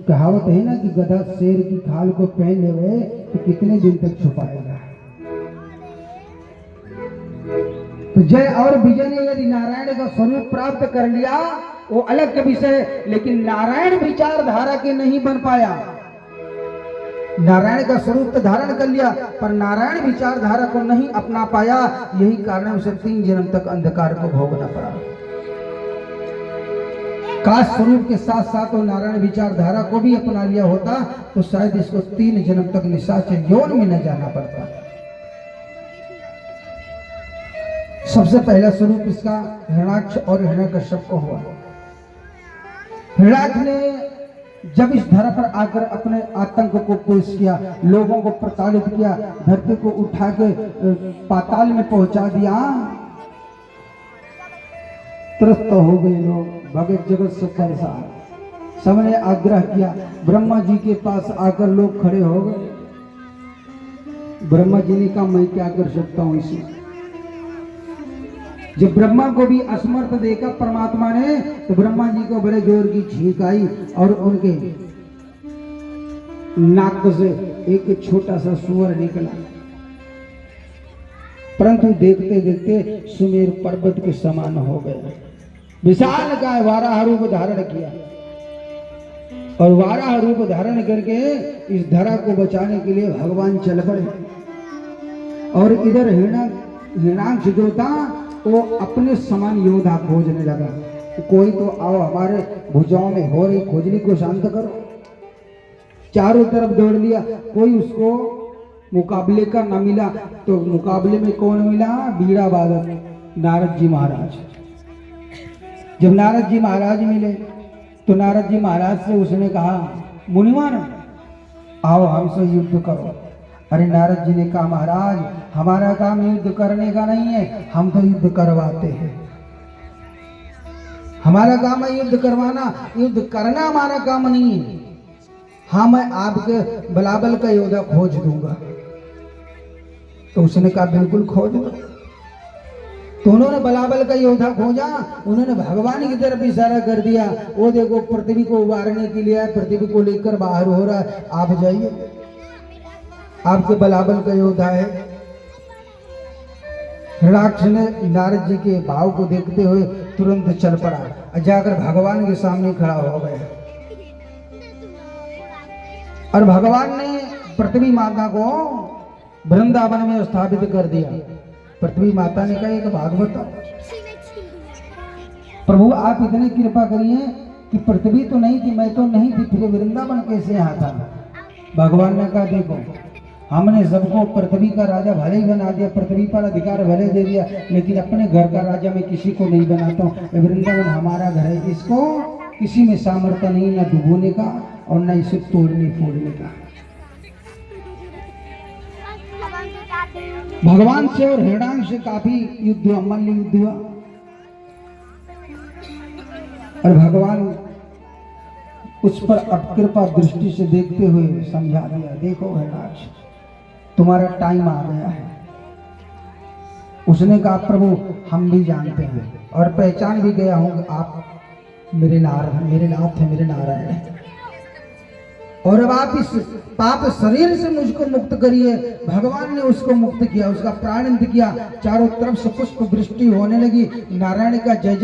कहावत है ना कि गधा शेर की खाल को पहन ले तो कितने दिन तक छुपाएगा। तो जय और विजय ने यदि नारायण का स्वरूप प्राप्त कर लिया वो अलग का विषय, लेकिन नारायण विचारधारा के नहीं बन पाया। नारायण का स्वरूप तो धारण कर लिया पर नारायण विचारधारा को नहीं अपना पाया। यही कारण उसे 3 जन्म तक अंधकार को भोगना पड़ा। काश स्वरूप के साथ साथ वो नारायण विचारधारा को भी अपना लिया होता तो शायद इसको 3 जन्म तक निशाचर यौन में न जाना पड़ता। सबसे पहला स्वरूप इसका हिरण्याक्ष और हिरण्यकश्यप को हुआ। हिरण्याक्ष ने जब इस धरा पर आकर अपने आतंक को पेश किया, लोगों को प्रताड़ित किया, धरती को उठा के पाताल में पहुंचा दिया, त्रस्त हो गए लोग, भगत जगत से परेशान। सबने आग्रह किया, ब्रह्मा जी के पास आकर लोग खड़े हो गए। ब्रह्मा जी ने कहा मैं क्या कर सकता हूं इसे। जब ब्रह्मा को भी असमर्थ देखा परमात्मा ने तो ब्रह्मा जी को बड़े जोर की छींक आई और उनके नाक से एक छोटा सा सुअर निकला, परंतु देखते देखते सुमेर पर्वत के समान हो गया। विशाल काय वाराह रूप धारण किया और वाराह रूप धारण करके इस धरा को बचाने के लिए भगवान चल पड़े। और इधर हिरण्याक्ष जो था वो अपने समान योद्धा खोजने लगा। कोई तो आओ हमारे भुजाओं में हो रही खोजली को शांत करो। चारों तरफ दौड़ लिया, कोई उसको मुकाबले का न मिला। तो मुकाबले में कौन मिला? बीड़ा वादक नारद जी महाराज। जब नारद जी महाराज मिले तो नारद जी महाराज से उसने कहा मुनिवर आओ हमसे युद्ध करो। अरे नारद जी ने कहा महाराज हमारा काम युद्ध करने का नहीं है, हम तो युद्ध करवाते हैं। हमारा काम है युद्ध करवाना, युद्ध करना हमारा काम नहीं है। हाँ मैं आपके बलाबल का योद्धा खोज दूंगा। तो उसने कहा बिल्कुल खोज दो। तो उन्होंने बलाबल का योद्धा खोजा, उन्होंने भगवान की तरफ इशारा कर दिया। वो देखो पृथ्वी को उबारने के लिए पृथ्वी को लेकर बाहर हो रहा है, आप जाइए, आपके बलाबल का योद्धा है। हिरण्याक्ष ने नारद जी के भाव को देखते हुए तुरंत चल पड़ा और जाकर भगवान के सामने खड़ा हो गया। और भगवान ने पृथ्वी माता को वृंदावन में स्थापित कर दिया। पृथ्वी माता ने कहा एक भागवत प्रभु आप इतनी कृपा करिए कि पृथ्वी तो नहीं थी, मैं तो नहीं थी, फिर वृंदावन कैसे यहाँ था? भगवान ने कहा देखो हमने सबको पृथ्वी का राजा भले ही बना दिया, पृथ्वी पर अधिकार भले दे दिया, लेकिन अपने घर का राजा मैं किसी को नहीं बनाता हूँ। वृंदावन हमारा घर है, इसको किसी में सामर्थ्य नहीं न डुबोने का और न इसे तोड़ने फोड़ने का। भगवान से और हिरण्याक्ष से काफी युद्ध हुआ, मल्ल युद्ध हुआ। और भगवान उस पर अकृपा दृष्टि से देखते हुए समझा दिया देखो हिरण्याक्ष तुम्हारा टाइम आ गया है। उसने कहा प्रभु हम भी जानते हैं और पहचान भी गया हूं आप मेरे नाथ है, मेरे नारायण है। और अब आप इस पाप शरीर से मुझको मुक्त करिए। भगवान ने उसको मुक्त किया, उसका प्राण किया। चारों तरफ से पुष्प वृष्टि होने लगी। नारायण का जय